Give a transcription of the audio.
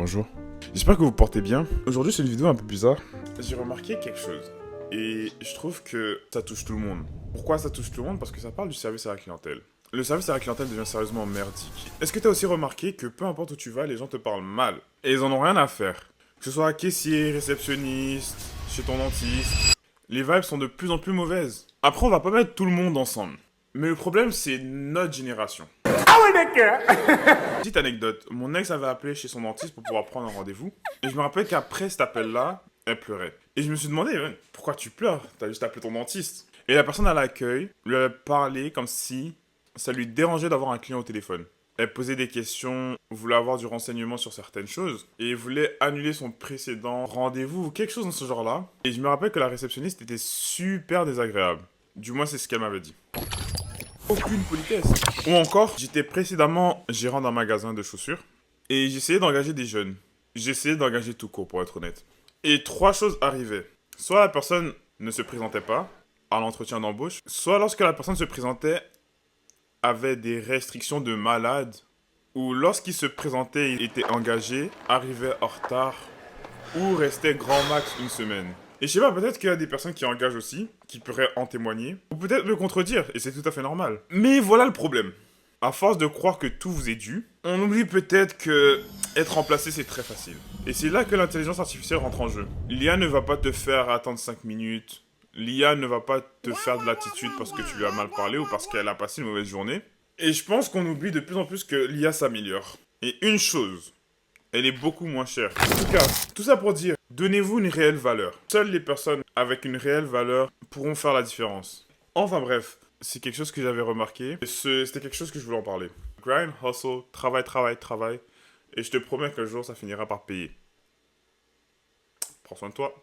Bonjour. J'espère que vous portez bien. Aujourd'hui, c'est une vidéo un peu bizarre. J'ai remarqué quelque chose. Et je trouve que ça touche tout le monde. Pourquoi ça touche tout le monde? Parce que ça parle du service à la clientèle. Le service à la clientèle devient sérieusement merdique. Est-ce que tu as aussi remarqué que peu importe où tu vas, les gens te parlent mal? Et ils en ont rien à faire. Que ce soit caissier, réceptionniste, chez ton dentiste, les vibes sont de plus en plus mauvaises. Après, on va pas mettre tout le monde ensemble. Mais le problème, c'est notre génération. Petite anecdote, mon ex avait appelé chez son dentiste pour pouvoir prendre un rendez-vous. Et je me rappelle qu'après cet appel-là, elle pleurait. Et je me suis demandé, pourquoi tu pleures? T'as juste appelé ton dentiste. Et la personne à l'accueil lui a parlé comme si ça lui dérangeait d'avoir un client au téléphone. Elle posait des questions, voulait avoir du renseignement sur certaines choses, et voulait annuler son précédent rendez-vous ou quelque chose dans ce genre-là. Et je me rappelle que la réceptionniste était super désagréable. Du moins, c'est ce qu'elle m'avait dit. Aucune politesse. Ou encore, j'étais précédemment gérant d'un magasin de chaussures et j'essayais d'engager des jeunes. J'essayais d'engager tout court, pour être honnête. Et trois choses arrivaient. Soit la personne ne se présentait pas à l'entretien d'embauche, soit lorsque la personne se présentait, avait des restrictions de malade, ou lorsqu'il se présentait et était engagé, arrivait en retard, ou restait grand max une semaine. Et je sais pas, peut-être qu'il y a des personnes qui engagent aussi, qui pourraient en témoigner, ou peut-être le contredire, et c'est tout à fait normal. Mais voilà le problème. À force de croire que tout vous est dû, on oublie peut-être que être remplacé c'est très facile. Et c'est là que l'intelligence artificielle rentre en jeu. L'IA ne va pas te faire attendre 5 minutes. L'IA ne va pas te faire de l'attitude parce que tu lui as mal parlé ou parce qu'elle a passé une mauvaise journée. Et je pense qu'on oublie de plus en plus que l'IA s'améliore. Et une chose, elle est beaucoup moins chère. En tout cas, tout ça pour dire, donnez-vous une réelle valeur. Seules les personnes avec une réelle valeur pourront faire la différence. Enfin bref, c'est quelque chose que j'avais remarqué. C'était quelque chose que je voulais en parler. Grind, hustle, travail, travail, travail. Et je te promets qu'un jour, ça finira par payer. Prends soin de toi.